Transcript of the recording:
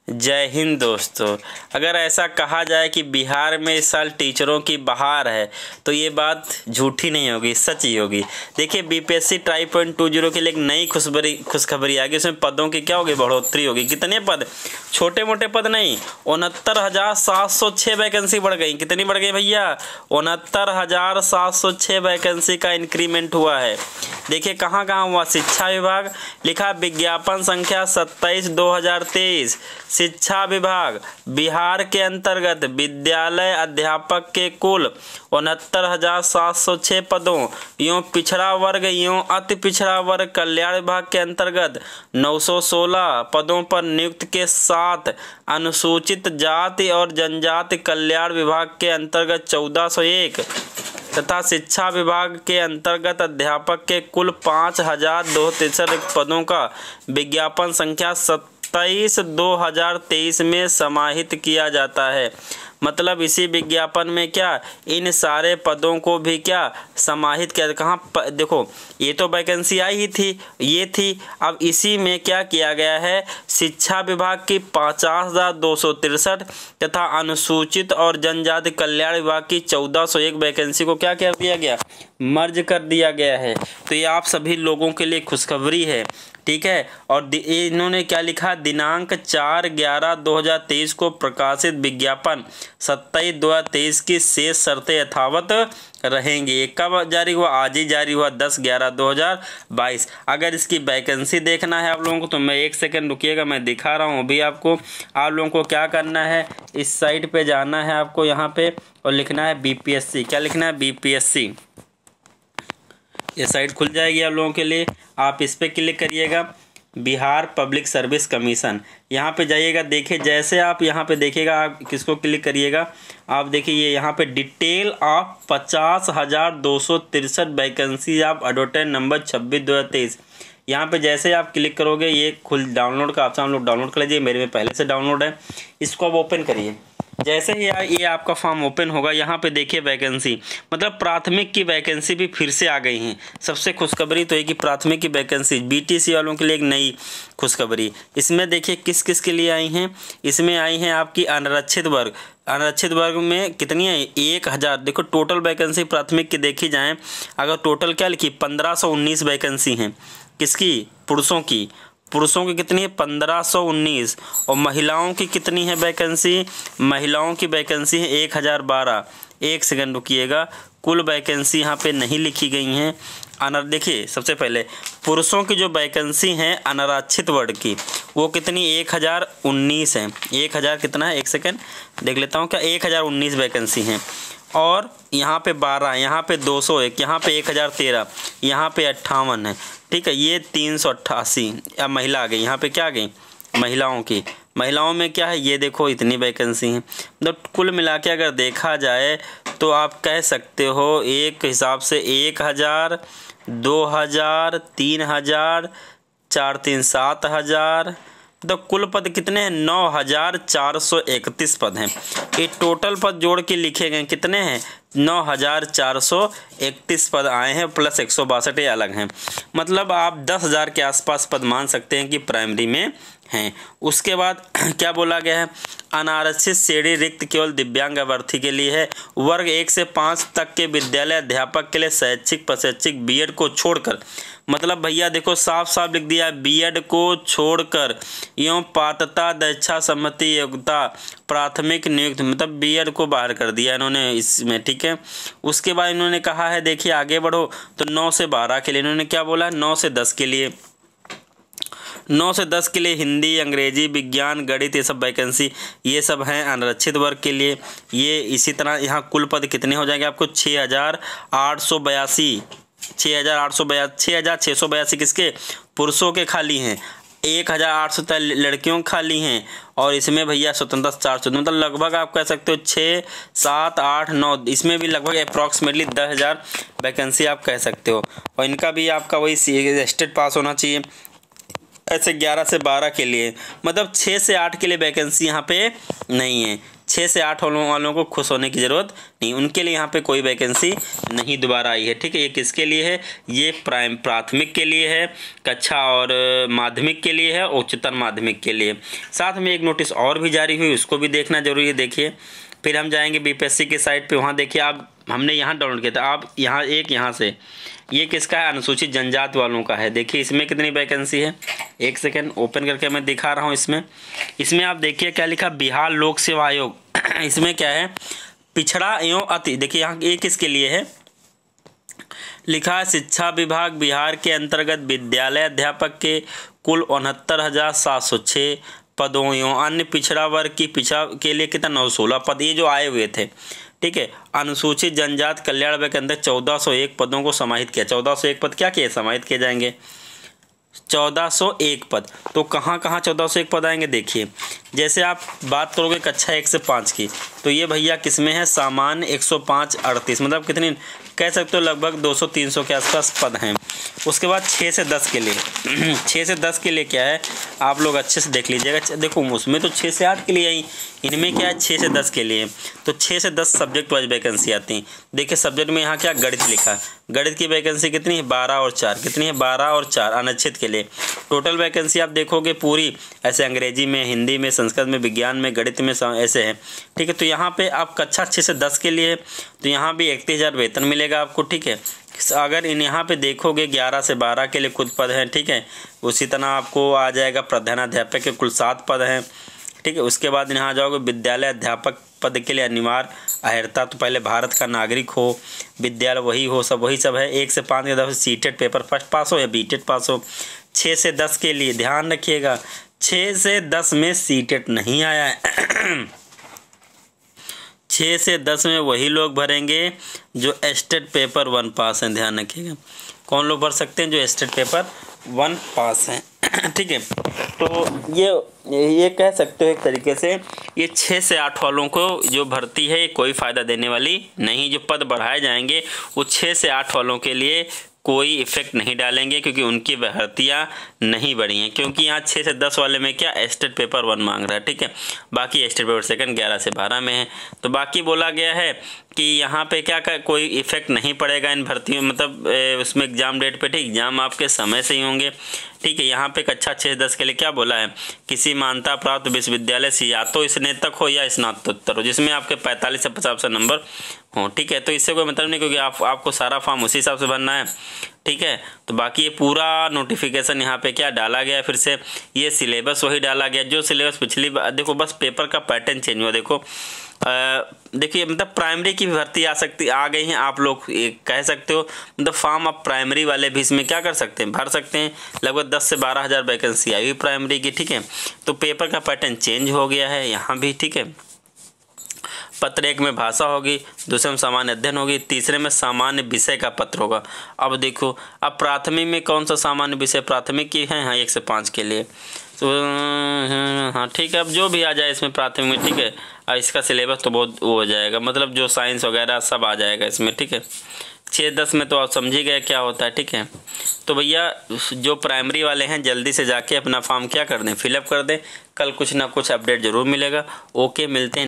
जय हिंद दोस्तों। अगर ऐसा कहा जाए कि बिहार में इस साल टीचरों की बहार है तो ये बात झूठी नहीं होगी, सच ही होगी। देखिए बीपीएससी ट्राई पॉइंट 20 के लिए एक नई खुशखबरी आ गई। इसमें पदों की क्या होगी, बढ़ोतरी होगी। कितने पद, छोटे मोटे पद नहीं, 69,706 वैकेंसी बढ़ गई। कितनी बढ़ गई भैया, 69,706 वैकेंसी का इंक्रीमेंट हुआ है। देखिए कहाँ कहाँ हुआ, शिक्षा विभाग लिखा विज्ञापन संख्या 27/2023। शिक्षा विभाग बिहार के अंतर्गत विद्यालय अध्यापक के कुल 69,706 पदों, यूँ पिछड़ा वर्ग यूँ अति पिछड़ा वर्ग कल्याण विभाग के अंतर्गत 916 पदों पर नियुक्त के साथ अनुसूचित जाति और जनजाति कल्याण विभाग के अंतर्गत 1401 तथा शिक्षा विभाग के अंतर्गत अध्यापक के कुल 5,263 पदों का विज्ञापन संख्या 27/2023 में समाहित किया जाता है। मतलब इसी विज्ञापन में क्या, इन सारे पदों को भी क्या समाहित किया। कहाँ देखो, ये तो वैकेंसी आई ही थी, ये थी। अब इसी में क्या किया गया है, शिक्षा विभाग की 50,263 तथा अनुसूचित और जनजाति कल्याण विभाग की 1401 वैकेंसी को क्या कर दिया गया, मर्ज कर दिया गया है। तो ये आप सभी लोगों के लिए खुशखबरी है, ठीक है। और इन्होंने क्या लिखा, दिनांक 4/11/2023 को प्रकाशित विज्ञापन 27/2023 की शेष शर्तें यथावत रहेंगी। कब जारी हुआ, आज ही जारी हुआ 10/11/2022। अगर इसकी वैकेंसी देखना है आप लोगों को तो मैं 1 सेकंड रुकिएगा, मैं दिखा रहा हूँ अभी आपको। आप लोगों को क्या करना है, इस साइट पे जाना है आपको, यहाँ पे, और लिखना है बीपीएससी। क्या लिखना है, बीपीएससी। ये साइट खुल जाएगी आप लोगों के लिए, आप इस पर क्लिक करिएगा, बिहार पब्लिक सर्विस कमीशन। यहाँ पे जाइएगा, देखिए जैसे आप यहाँ पे देखिएगा, आप किसको क्लिक करिएगा, आप देखिए ये यहाँ पे डिटेल ऑफ 50,263 वैकेंसी आप एडवर्टाइज नंबर 26/2023। यहाँ पे जैसे आप क्लिक करोगे ये खुल डाउनलोड का ऑप्शन, आप लोग डाउनलोड कर लीजिए। मेरे में पहले से डाउनलोड है, इसको अब ओपन करिए। जैसे ही ये आपका फॉर्म ओपन होगा, यहाँ पे देखिए वैकेंसी, मतलब प्राथमिक की वैकेंसी भी फिर से आ गई हैं। सबसे खुशखबरी तो है कि प्राथमिक की वैकेंसी बीटीसी वालों के लिए एक नई खुशखबरी। इसमें देखिए किस किस के लिए आई हैं, इसमें आई हैं आपकी अनारक्षित वर्ग। अनारक्षित वर्ग में कितनी है, 1000। देखो टोटल वैकेंसी प्राथमिक की देखी जाए, अगर टोटल क्या लिखी, 1519 वैकेंसी हैं। किसकी, पुरुषों की कितनी है, 1519। और महिलाओं की कितनी है वैकेंसी, महिलाओं की वैकेंसी है 1012। 1 सेकंड रुकिएगा, कुल वैकेंसी यहाँ पे नहीं लिखी गई हैं। देखिए सबसे पहले पुरुषों की जो वैकेंसी हैं अनारक्षित वर्ग की, वो कितनी, 1019 है। 1000 कितना है, 1 सेकंड देख लेता हूँ, क्या 1019 वैकेंसी हैं। और यहाँ पे 12, यहाँ पे 201, यहाँ पे 1013, यहाँ पे 58 है, ठीक है। ये 388। अब महिला आ गई, यहाँ पे क्या आ गई, महिलाओं में क्या है, ये देखो इतनी वैकेंसी है। मतलब कुल मिला के अगर देखा जाए तो आप कह सकते हो एक हिसाब से 1000, 2000, 3000, 4 3 7000, तो कुल पद कितने हैं, 9,431 पद हैं। ये टोटल पद जोड़ के लिखे गए कितने हैं, 9,431 पद आए हैं, प्लस 162 अलग हैं। मतलब आप 10,000 के आसपास पद मान सकते हैं कि प्राइमरी में हैं। उसके बाद क्या बोला गया है, अनारक्षित श्रेणी रिक्त केवल दिव्यांग अभ्यर्थी के लिए है। वर्ग 1 से 5 तक के विद्यालय अध्यापक के लिए शैक्षिक प्रशैक्षिक बीएड को छोड़कर, मतलब भैया देखो साफ साफ लिख दिया, बीएड को छोड़कर एवं पात्रता दीक्षा सम्मति योग्यता प्राथमिक नियुक्त, मतलब बीएड को बाहर कर दिया इन्होंने इसमें, ठीक है। उसके बाद इन्होंने कहा है, देखिए आगे बढ़ो तो 9 से 12 के लिए इन्होंने क्या बोला, 9 से 10 के लिए, 9 से 10 के लिए हिंदी, अंग्रेजी, विज्ञान, गणित, ये सब वैकेंसी, ये सब हैं अनारक्षित वर्ग के लिए। ये इसी तरह यहाँ कुल पद कितने हो जाएंगे आपको, 6,882, 6,682 किसके, पुरुषों के खाली हैं, 1,800 लड़कियों खाली हैं। और इसमें भैया स्वतंत्रता 400, मतलब लगभग आप कह सकते हो 6, 7, 8, 9, इसमें भी लगभग अप्रॉक्सीमेटली 10,000 वैकेंसी आप कह सकते हो। और इनका भी आपका वही स्टेट पास होना चाहिए। ऐसे 11 से 12 के लिए, मतलब 6 से 8 के लिए वैकेंसी यहाँ पे नहीं है। 6 से 8 वालों को खुश होने की ज़रूरत नहीं, उनके लिए यहाँ पे कोई वैकेंसी नहीं दोबारा आई है, ठीक है। ये किसके लिए है? ये प्राथमिक के लिए है, कक्षा और माध्यमिक के लिए है, उच्चतर माध्यमिक के लिए। साथ में एक नोटिस और भी जारी हुई, उसको भी देखना जरूरी है। देखिए, फिर हम जाएंगे बीपीएससी के साइट पे, वहाँ देखिए आप, हमने यहाँ डाउनलोड किया था, आप यहाँ से, ये किसका है? अनुसूचित जनजाति वालों का है। देखिए इसमें कितनी वैकेंसी है, एक सेकेंड ओपन करके मैं दिखा रहा हूँ। इसमें आप देखिए क्या लिखा, बिहार लोक सेवा आयोग इसमें क्या है? पिछड़ा एवं अति, देखिए यहाँ ये किसके लिए है लिखा है? शिक्षा विभाग बिहार के अंतर्गत विद्यालय अध्यापक के कुल 69,706 पदों एवं अन्य पिछड़ा वर्ग की पिछड़ा के लिए कितना 916 पद, ये जो आए हुए थे, ठीक है। अनुसूचित जनजाति कल्याण विभाग के अंदर 1401 पदों को समाहित किया। 1401 पद क्या किए? समाहित किए जाएंगे 1401 पद। तो कहाँ 1401 पद आएंगे? देखिए, जैसे आप बात करोगे कक्षा 1 से 5 की, तो ये भैया किसमें है? सामान्य 105 38, मतलब कितनी कह सकते हो, लगभग 200-300 के आसपास पद हैं। उसके बाद 6 से 10 के लिए 6 से 10 के लिए क्या है, आप लोग अच्छे से देख लीजिएगा। देखो उसमें तो 6 से 8 के लिए आई, इनमें क्या है 6 से 10 के लिए। तो 6 से 10 सब्जेक्ट वाइज वैकेंसी आती हैं। देखिए सब्जेक्ट में यहाँ क्या गणित लिखा है, गणित की वैकेंसी कितनी है? 12 और 4, कितनी है? 12 और 4 अनिश्चित के लिए। टोटल वैकेंसी आप देखोगे पूरी ऐसे अंग्रेजी में, हिंदी में, संस्कृत में, विज्ञान में, गणित में ऐसे है, ठीक है। तो यहाँ पे आप कक्षा 6 से 10 के लिए, तो यहाँ भी 31,000 वेतन मिलेगा आपको, ठीक है। अगर यहाँ पे देखोगे 11 से 12 के लिए कुछ पद हैं, ठीक है। उसी तरह आपको आ जाएगा प्रधानाध्यापक के कुल 7 पद हैं, ठीक है। उसके बाद यहाँ जाओगे विद्यालय अध्यापक पद के लिए अनिवार्य अहर्ता, तो पहले भारत का नागरिक हो, विद्यालय वही सब है। 1 से 5 के दफे सीटेट पेपर फर्स्ट पास हो या बीटेट पास हो। 6 से 10 के लिए ध्यान रखिएगा, 6 से 10 में सीटेट नहीं आया है 6 से 10 में वही लोग भरेंगे जो स्टेट पेपर 1 पास हैं। ध्यान रखिएगा, कौन लोग भर सकते हैं? जो स्टेट पेपर 1 पास हैं ठीक है। तो ये कह सकते हो एक तरीके से, ये 6 से 8 वालों को जो भर्ती है ये कोई फ़ायदा देने वाली नहीं। जो पद बढ़ाए जाएंगे वो 6 से 8 वालों के लिए कोई इफेक्ट नहीं डालेंगे, क्योंकि उनकी भर्तियाँ नहीं बढ़ी हैं। क्योंकि यहाँ 6 से 10 वाले में क्या स्टेट पेपर 1 मांग रहा है, ठीक है। बाकी स्टेट पेपर सेकंड 11 से 12 में है। तो बाकी बोला गया है कि यहाँ पे क्या कोई इफेक्ट नहीं पड़ेगा इन भर्तियों, मतलब उसमें एग्जाम डेट पे, ठीक। एग्जाम आपके समय से ही होंगे, ठीक है। यहाँ पे कक्षा 6-10 के लिए क्या बोला है? किसी मान्यता प्राप्त विश्वविद्यालय से या तो स्नातक हो या स्नातकोत्तर हो, जिसमें आपके 45 से 50 नंबर हो, ठीक है। तो इससे कोई मतलब नहीं, क्योंकि आपको सारा फॉर्म उसी हिसाब से भरना है, ठीक है। तो बाकी ये पूरा नोटिफिकेशन यहाँ पे क्या डाला गया है, फिर से ये सिलेबस वही डाला गया जो सिलेबस पिछली बार। देखो बस पेपर का पैटर्न चेंज हुआ। देखो देखिए, मतलब प्राइमरी की भर्ती आ गई हैं। आप लोग कह सकते हो मतलब फॉर्म आप प्राइमरी वाले भी इसमें क्या कर सकते हैं, भर सकते हैं। लगभग 10 से 12 हज़ार वैकेंसी आई हुई प्राइमरी की, ठीक है। तो पेपर का पैटर्न चेंज हो गया है यहाँ भी, ठीक है। पत्र 1 में भाषा होगी, दूसरे में सामान्य अध्ययन होगी, तीसरे में सामान्य विषय का पत्र होगा। अब देखो, अब प्राथमिक में कौन सा सामान्य विषय प्राथमिक की है? हाँ, 1 से 5 के लिए। तो हाँ ठीक है, अब जो भी आ जाए इसमें प्राथमिक में, ठीक है। इसका सिलेबस तो बहुत वो हो जाएगा, मतलब जो साइंस वगैरह सब आ जाएगा इसमें, ठीक है। 6-10 में तो आप समझ ही गए क्या होता है, ठीक है। तो भैया जो प्राइमरी वाले हैं जल्दी से जाके अपना फॉर्म क्या कर दें, फिलअप कर दें। कल कुछ ना कुछ अपडेट ज़रूर मिलेगा। ओके, मिलते हैं।